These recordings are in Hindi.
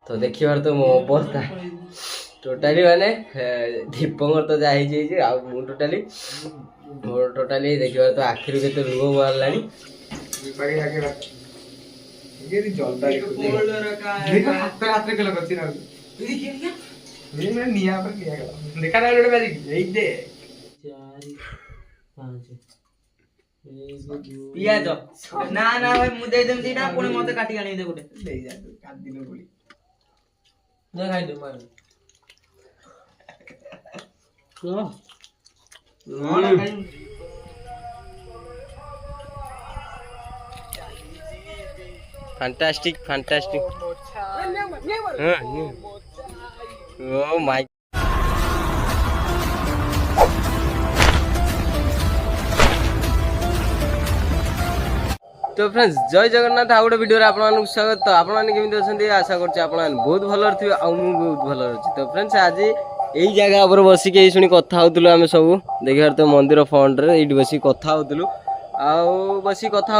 तो देखिबार तो मो अवस्था टोटाली माने दीपंकर तो जा टोटाली मोर टोटाली देखिबार तो आखिर केते लुह बाहरलानी पियाज ना ना भाई मु दे देम दीटा पुणी मते काटी आनी दे गोटे ले जा तू काट दिनो बोली ना खाइ दे मार ना खाइ फैंटास्टिक फैंटास्टिक ओ माय तो फ्रेंड्स जय जगन्नाथ आउ गोटे वीडियो आपण स्वागत। तो आपण केमी अच्छा आशा करछे आपण बहुत भल थे बहुत भल अच्छी। तो फ्रेंड्स आज यही जगह पर बसिक शुणी कथा होतलु आमे सब देखिबार तो मंदिर फ्रंट रे एठी बसी कथा होतलु आउ बसी कथा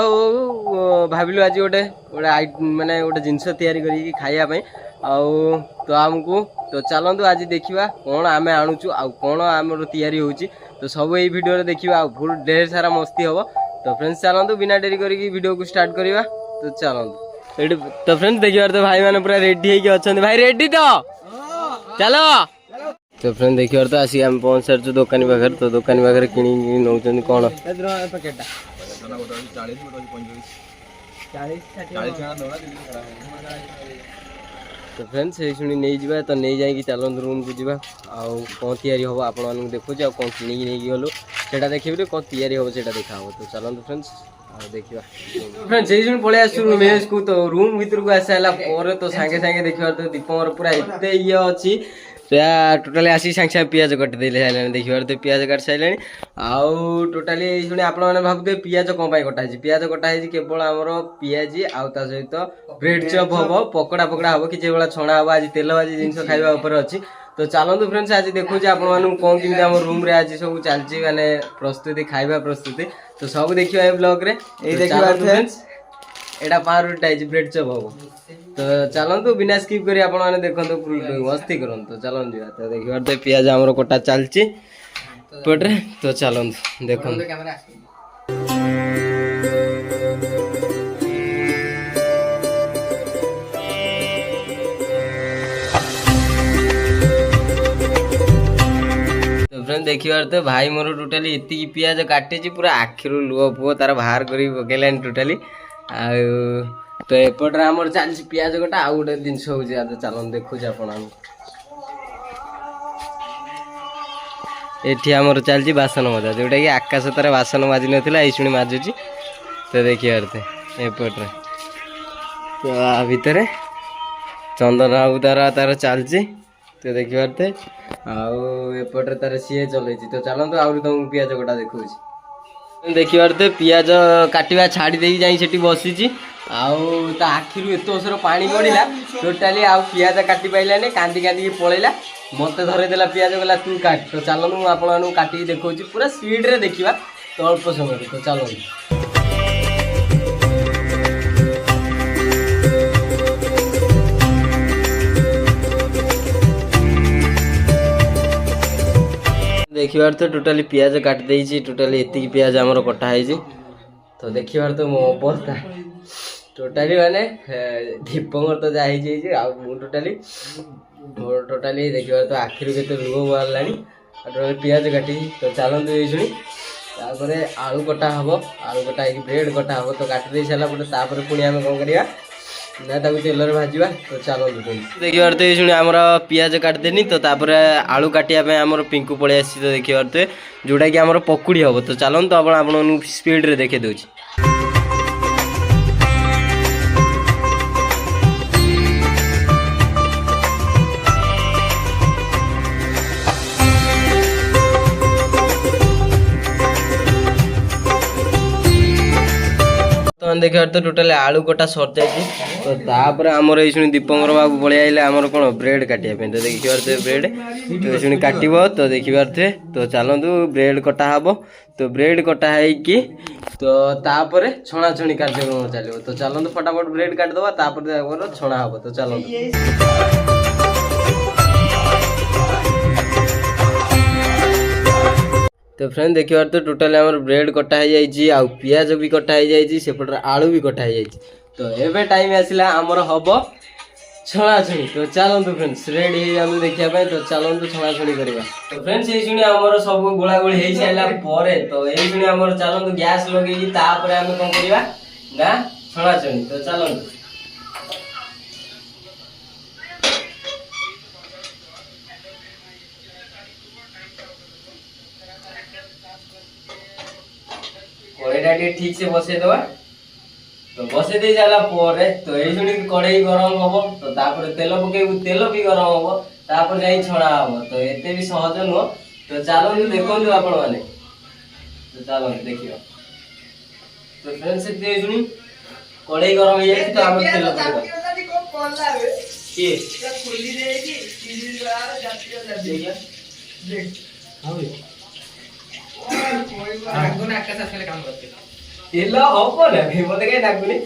भाविलु आज गोटे गोटे माने गोटे जिनस तैयारी करी खाइया पई आउ तो आमको तो चलंतु आज देखिबा कोन आमे आणुचु आउ कोन हमर तैयारी होउची तो सब एई वीडियो रे देखिबा आउ फुल ढेर सारा मस्ती होबो। तो फ्रेंड्स चलते बिना डेरी करके वीडियो को स्टार्ट करवा। तो चलते तो फ्रेंड्स देखिबार तो भाई माने पूरा रेडी होके अछन भाई रेडी तो चलो। तो फ्रेंड्स देखिबार तो आसी हम पहुंच सारछु दुकानी पाखर। तो दुकानी पाखर किनी नौचन कोन पैकेट 40 तो फ्रेंड्स ये शुणी नहीं जावा तो नहीं जाई चलते रूम को जावा आउ कौन तैयारी हम आपको देखुचे आ कौन किणी नहीं गलु सेटा देखिए कौन तैयारी हम सेटा देखा हो। तो चलते फ्रेंड्स देखा फ्रेंड्स ये पलि आसु रूमेश को। तो रूम भीतर को आसाला तो सागे सागे देखिबार तो दीपंकर पूरा एते ये अच्छी टोटाली आसी सागे सागे पियाज कटि देले सारे देखिबार तो पियाज काट सारे आउ टोटाली शुणी आपण मैंने भावुथे पियाज कौन कटा पियाज कटा केवल आमर पियाज आउ ता सहित ब्रेड चॉप हम पकड़ा पकड़ा हम कि छणा हम आज तेल भाजी जिनस खाइबा ऊपर अच्छी। तो चलते फ्रेंड्स आज देखुचे आपण कौन केमी आम रूम रे आज सब चलती माने प्रस्तुति खाइबा प्रस्तुति तो सब देखिए ए ब्लॉग रे फ्रेंड्स एटा 5 रुपया ब्रेड चॉप हम। तो चलतु बिना स्किप करी आपण माने देखंतु मस्ती करंतु चलन दिया। तो देखिबार तो पियाज हमरो कोटा चलची पटरे। तो चलंतु देखंतु फ्रेंड देखिबार तो भाई मोर टोटाली एति पियाज काटे पूरा आखिरु लुह पुओ तार बाहर करी पकेलानी टोटाली आ तो एपटे आमर चलती पियाज कटा आउ गोटे जिनस हो चलन देखुचे आपण एठी आमर चलती बासन मजा जोटा कि आकाश तार बासन माजी नाला ये शुणी माजुची। तो देखिए एपटे तो भितर चंदन बाबू तार तार चलती। तो देखिए आउपटे तार सी चल। तो चलते आहरी तुमको पियाज कटा देखा देखिबार तो पियाज काटिबा छाड़ी दे जाई बसी आउ ता आखिरु एत ओसर पानी गड़िला टोटाली आउ पियाज काटी पाइलाने कांदी कांदी पळैला मते धरेदेला पियाज गला तू काट। तो चलनु आपण काटी देखा पूरा स्पीड रे देखिबा तो अल्प समय। तो चलनु देखिबार तो टोटाली पियाज काट देइछि टोटाली एति पियाज हमर कटा है। तो देखिबार तो मो अवस्था टोटाली माने दीपंकर तो जा टोटाली मोर टोटाली देखिबार तो आखिर केते लुह बाहरलानी टोटाली पियाज काटी। तो चलते ये शुणी तापरे आलू कटा हम आलू कटा है ब्रेड कटा हम। तो काटी दे सारा पर पुणी आम कौन करिया ना तेल भाजवा। तो चलते देखिबार तो ये आमर पियाज काटिदेनी तो तापर आलू काटिया आमर पिंकू पलि आसी। तो देखिबार तो जोटा कि आमर पकुड़ी हम। तो चलते आपण स्पीड रे देखे दूची। फ्रेंड देखिए तो टोटली आलू कटा सर जाए तो तापर आमर ये दीपंकर बाबू पलि आइले आमर कौन ब्रेड काटिया तो देखिए ब्रेड तो ये काटब तो देखिए तो चलतु ब्रेड कटा हम तो ब्रेड कटा है तो तापर छणा छणी कार्यक्रम चलो तो चलतु फटाफट ब्रेड काटिदबा तापर छणा हम तो चलतु तो फ्रेंड देखिए तो टोटली आम ब्रेड कटा हो पियाज भी कटा हो सेपटे आलू भी कटा हो तो एवं टाइम आसला आमर हम छणाछुणी तो चलतु फ्रेंड्स रेडी हो देखा तो चलतु छणाछुणी करवा तो फ्रेंड्स ये शुणी आमर सब गोला गोली हो सारा तो ये शुणी आमर चलतु गैस लगे तापर आम कौन करवा ना छणाछुणी तो चलतु कड़ईटा ठीक से बसई दवा तो बसई दे सारा तो ये कड़ई गरम हम तो तापर तेल पकेबू तेल भी गरम हम तापर जा छणा हम तो एते भी सहज नुह तो चलो देखो आपण मैंने तो चलो देखिए तो फ्रेंड्स ये कड़ई गरम हो तो आम तेल तेल हम ना मत कहीं डाकुनी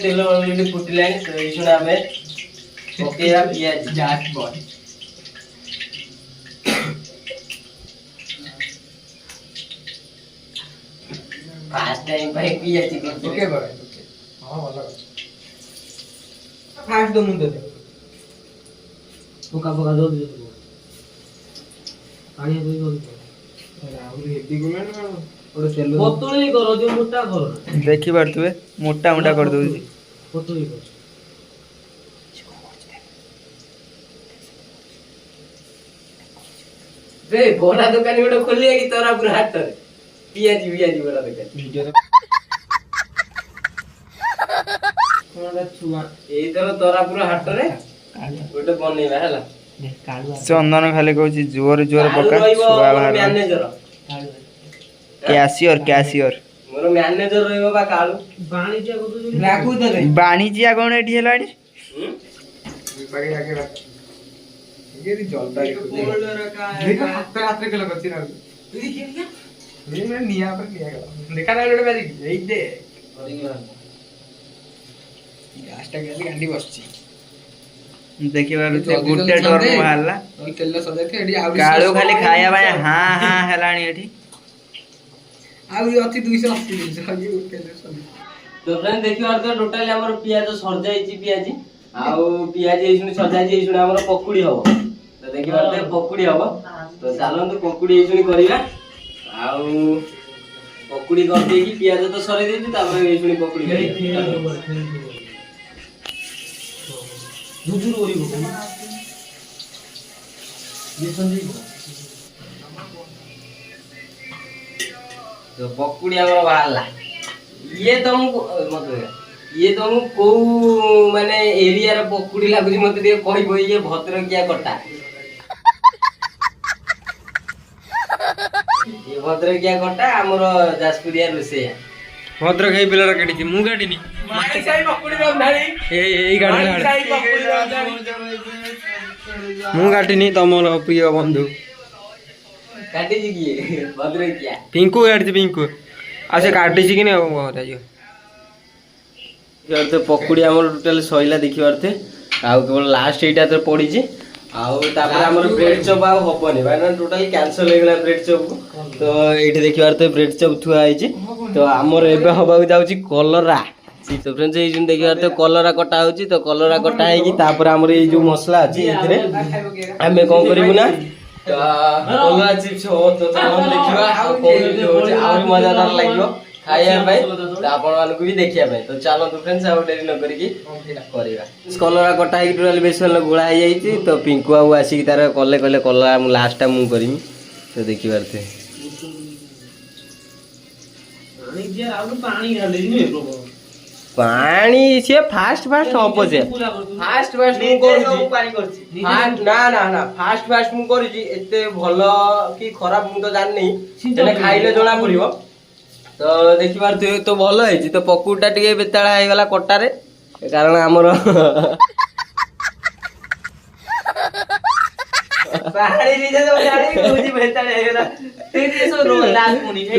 तेल फुटला तो ये आम पकड़ा पियाज फास्ट टाइम पियाज फास्ट दो मुंडे पका पका दो पानी दो देखी पारे मोटा मोटा कर दो बड़ा दुकान गोटे खोलिए कि तोरा पूरा हाथ पियाजी पियाजी बड़ा दुकान एथर तोरा पूरा हाथ रे गोटे बनैबा हैला चंदन खाली कहूँ जोर जोर पका छुआ मैनेजर कैशियर कैशियर मोर मैनेजर रहइबो बा कालू बाणिज्य कौन एठी हेलाडी बाकी आके रख ये भी जलता है देखो हाथ के लगा चिरा ये मैं निया पर किया गया देखा ना लोड़े बाजी यही दे गैसटा गेली गांडी बसची देखि बारू ते गुटे डोर मारला तेल सजा के एडी आउरी काळो खाली खाया बाय हां हां हेलाणी एठी आउरी अति 280 दिन ये तेल सजा तो फ्रेंड देखियो तो टोटली हमर पियाज सर जाईची पियाजी आउ पियाज एसुनी सजा जी एसुनी हमर पकुड़ी हबो तो देखियो तो पकुड़ी हबो तो चालंतु पकुड़ी एसुनी करिया आउ पकुड़ी कर दे की पियाज तो सरे देती तापर एसुनी पकुड़ी करिया दूर ओरी हो ये संजीव तो पकुड़ी हमर बाहरला ये तुमको मतलब ये तुमको को माने एरिया रे पकुड़ी लागुची मते दे कहि बोई ये भद्रकिया कटा ये भद्रकिया कटा हमर जाजपुरिया रुसेया भद्रक हे बिलर काटी मु काटिनी माई साई पकुड़ी रंधारी ए गाड़ी माई साई पकुड़ी रंधारी मु काटिनी तमर प्रिय बंधु काटी जी की भद्रकिया पिंकू काटि पिंकू आ से काटि छी कि नै कहता जो यार तो पकुड़ी हमर टोटल सइला देखिबार थे आउ केवल लास्ट एटा तो पड़ी छी आउ तापर हमर ब्रेड चॉप आ होबनी बाय टोटल कैंसिल हो गेला ब्रेड चॉप तो एठी देखिबार तो ब्रेड चॉप थुआ आइ छी तो हमर एबे होबा जाउ छी कलरा तो फ्रेंड्स ये जिन देखिबार तो कलरा कटा होची तो कलरा कटा है कि तापर हमर ये जो मसला अछि एथरे हमें कोन करिबु ना तो कलरा चिप्स हो तो हम देखिबा आ मजादार लागियो खाइया भाई तो आपण मानको भी देखिया भाई तो चलो तो फ्रेंड्स आ डेरी न करी की करिवा कलरा कटा है टोटल बेसन गुळा हो जाई तो पिंकू आउ आसी तार कले कले कलरा मु लास्ट टाइम मु करिमी तो देखिबार थे पानी जे आउ पानी घाले नी पानी से फास्ट फास्ट हबो जे फास्ट फास्ट मु करू पानी करछि फास्ट ना ना ना फास्ट फास्ट मु करू छी एते भलो की खराब मु तो जान नहीं तने खाइले जोना पड़िबो तो देखिपारे तो भल है तो पकुड़ीटा टे बेताड़ा होगला कटारे कारण आमर तो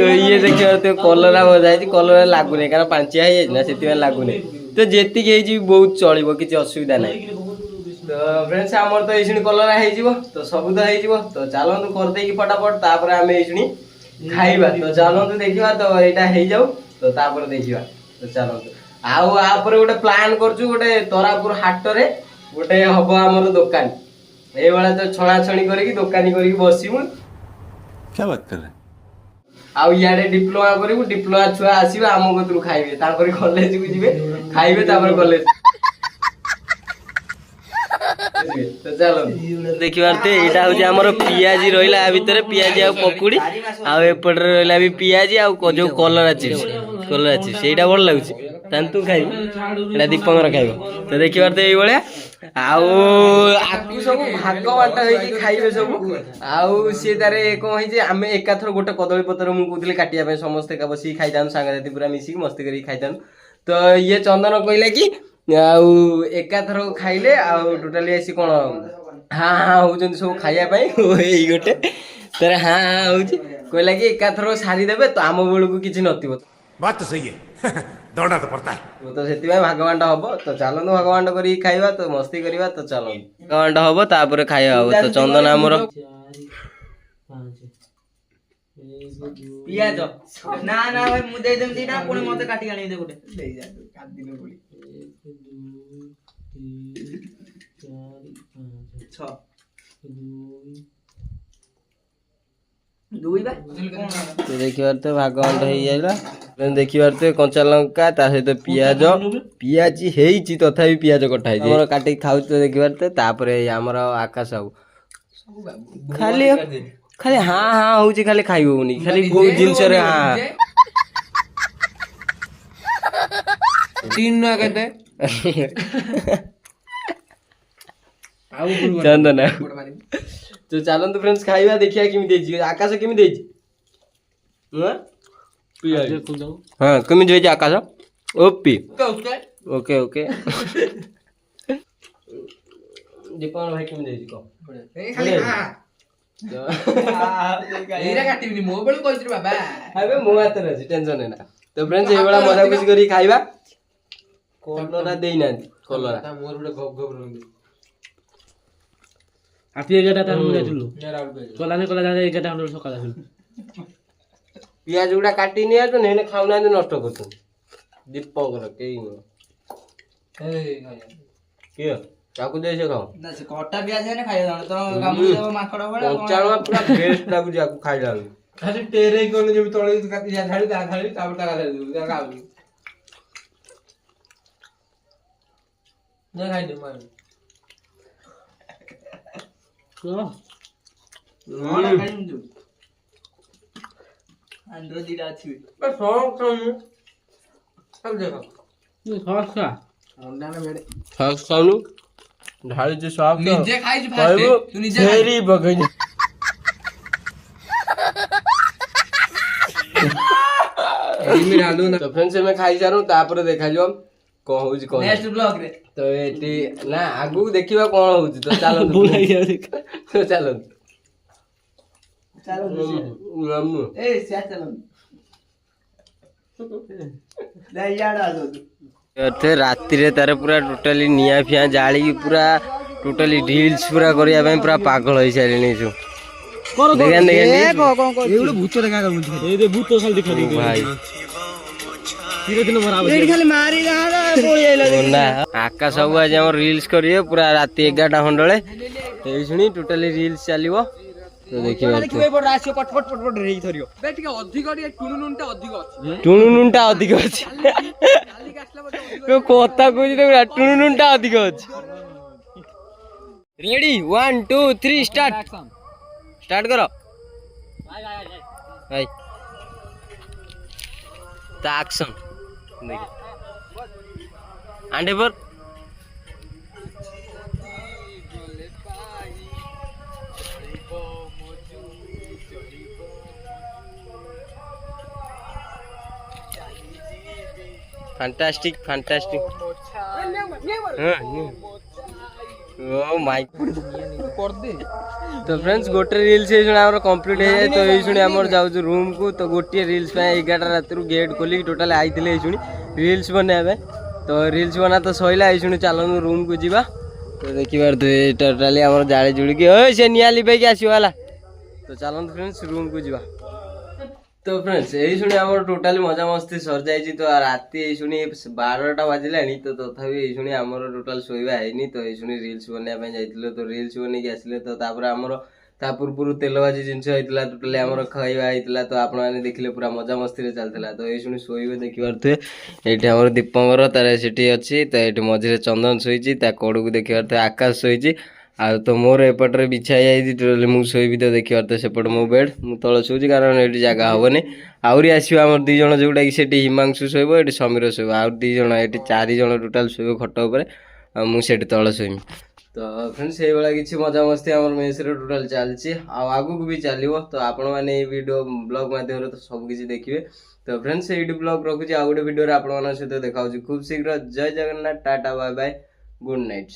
ये देखिए तो कलरा भजा कलरा लगुनि कारण पांचिया ना से लगुनि तो जी बहुत चलो किसी असुविधा ना तो फ्रेंड्स आमर तो ये कलरा हो तो सब तो तो चलतु करदे फटाफट तापर आम ये खाइबा तो चलतु देखा तो यहाँ हो जाऊ तो तापर देखा तो चलतु आपर गोटे प्लान करछु गोटे तरापुर हाट रे गोटे हम आमर दुकान ये तो छणाछणी करके दुकानी करके बसमु क्या बात कर रहे हैं आउ इे डिप्लोमा करू डिप्लोमा छुआ आसवे आम कतरू खाइबे कॉलेज को जी खाइबे कॉलेज तो चलो देखिए यहाँ हूँ आमर पियाजी रहा भितर पियाजी आ पकुड़ी आपटे रहा भी पियाजी आ जो कलरा चिप्स ସେଇଟା ଭଲ ଲାଗୁଛି ତାହେଲେ ତୁ ଖାଇବୁ ଏଇଟା ଦୀପଙ୍କର ଖାଇବ ତ ଦେଖିବାର ତ ଏଇଭଳିଆ ଆଉ ଆକୁ ସବୁ ଭାଗ ବାଣ୍ଟ ହେଇକି ଖାଇବେ ସବୁ ଆଉ ସିଏ ତାରେ କଣ ହେଇଛି ଆମେ ଏକାଥର ଗୋଟେ କଦଳୀ ପତ୍ର ମୁଁ କହୁଥିଲି କାଟିବା ପାଇଁ ସମସ୍ତେ ବସିକି ଖାଇଥାନ୍ତୁ ସାଙ୍ଗସାଥି ପୁରା ମିଶିକି ମସ୍ତି କରିକି ଖାଇଥାନ୍ତୁ ତ ଇଏ ଚନ୍ଦନ କହିଲା କି ଆଉ ଏକାଥର ଖାଇଲେ ଆଉ ଟୋଟାଲି ଆସି କଣ ହଁ ହଁ ହଉଛନ୍ତି ସବୁ ଖାଇବା ପାଇଁ ଏଇ ଗୋଟେ ତାର ହଁ ହଁ ହଉଛି କହିଲା କି ଏକାଥର ସାରିଦେବେ ତ ଆମ ବେଳକୁ କିଛି ନଥିବ बात तो सही है दौड़ना तो पड़ता है तो से भागवांट हम तो चलतु भागवांट कर खाइबा तो मस्ती करवा तो चलो भागवांट हम तापर खाइबा तो चंदन आमर पियाज ना ना भाई मु दे देम दीटा पुणी मते काटी आनी दे गोटे ले जा तू काट दिनो बोली 1 2 तो देखिबार तो भागवांट हो जाइला देखिबार तो कंचा लंका ता सहित पियाज पियाजी हेइची तथापि पियाज कटा है हमर काटी खाउ तो देखिबार तो तापर हमर आकाश आउ खाली खाली हां हां होची खाली खाइबोनी खाली गो जिंस रे हां तीन ना कहते चंदन तो चलतु फ्रेंड्स खाइबा देखिया केमी देजी आकाश केमी देजी हाँ केमी देजी आकाश ओपी ओके ओके दीपन भाई केमी देजी को खाली हां एरा काटिबनी मो बेल कहछि रे बाबा हाबे मो हाथ रे टेंशन ना तो फ्रेंड्स ए वाला मजा कुछ करी खाइबा कलरा देई ना कलरा मोर बडे गब गब रंगी आती एगाटा टाइम में जाइलु कलाने कला जा एगाटा हम सकाळ आइलु पियाज गुडा काटी निया तो नेने खाउना जे नष्ट करतु दीपकर केई न ए के ताकू देसे खाओ ना से कटा पियाज ने खाइ जानो तो गामु देव माखड़ बडा चालवा पूरा बेस्ट लागु जाकू खाइला खाली टेरे कोन जे तळे काटी जा झाड़ी ता खाली तापर ता खाली जा खाऊ ना खाइ दे मार नोडा खाइ दु अंदर दिला छि बस सॉन्ग सॉन्ग सब देखो ये खासा अंडा ना मेरे खास खानु ढाली जे साफ निजे खाइ फास्ट तू निजे फेरी बगई मेरे आलू ना तो फ्रेंड्स मैं खाई सारू तापर देखा जो कौन होउची कौन नेक्स्ट ब्लॉग रे तो एटी ना आगु देखिबा कौन होउची तो चलो तो चलो चलो रामू ए से चलो ले यार आ दो थे राति रे तारे पूरा टोटली निया फिया जाली पूरा टोटली रील्स पूरा करिया ପାଇଁ पूरा पागल होई साइलेनी छु देखन देखन एगुडे भूत देखा कर मुझे ए दे भूत खाली दिखा दे भाई धीरे धीरे बराबर एडी खाली मारी जा पोळी आइला ना आकाश सब आज हम रील्स करिए पूरा राति 11टा खंडले ए सुनी टोटली रील्स चलिबो तो देखिए किबे बड रासियो पटपट पटपट रेई थरियो बे टिके अधिक टुनुनुनटा अधिक अछि टुनुनुनटा अधिक अछि तो कोता कोइ तो टुनुनुनटा अधिक अछि रेडी 1 2 3 स्टार्ट स्टार्ट करो भाई ता एक्शन देखिए आंडे पर ଫାଣ୍ଟାଷ୍ଟିକ ଫାଣ୍ଟାଷ୍ଟିକ ଓ ମାଇ तो फ्रेंड्स गोटे रिल्स ये आम कंप्लीट हो जाए तो ये आम जाऊँ रूम को तो गोटे रिल्स 11टा रात गेट खोलिक टोटाल आई रिल्स बनवाई तो रिल्स बना तो सैला ये चलू रूम को जीवा तो देखिए टोटाली आम जाली जुड़िकी से निआ लिपेक आसवाला तो चलते फ्रेंड्स रूम को जीवा तो फ्रेंड्स यही शुणी आम टोटाली मजा मस्ती सर जाइए तो राति ये शुणी 12टा बाजिला तो तथापि ये शुणी आम टोटाल शोवा है तो ये शुणी रिल्स बनवाई जाइए तो रिल्स बनई आसिले तो आमर ता पूर्व तेल भाजी जिनस होता टोटाली आम खाଇବା होता तो आपण मैंने देखिले पूरा मजा मस्ती चलता तो ये शुणी शोबे देखिपे ये आम दीपंकर तार से अच्छी तो ये मझे चंदन शोची कड़ को देखिपे आकाश शोची आ तो मोर एपटे बिछाई जाइए टोटाली मुझे तो देखिए तो सेपट मो बेड मु तल शोची कारण ये जगह हेनी आहरी आसो आम दी जन जोटा कि सेठी हिमांशु शोब ये समीर शोब आउ दी जन ये 4 जन टोटाल शोब खट उपर मुझे तल शोमी तो फ्रेंड्स ये भाया किसी मजा मस्ती आम मेस टोटाल चलती आगू भी चलो तो आपण मैंने ये वीडियो ब्लॉग माध्यम तो सबकि देखिए तो फ्रेंड्स ये ब्लॉग रखुच्छी आ गोटे वीडियो आप सहित देखा खूब शीघ्र जय Jagannath tata bye bye good night.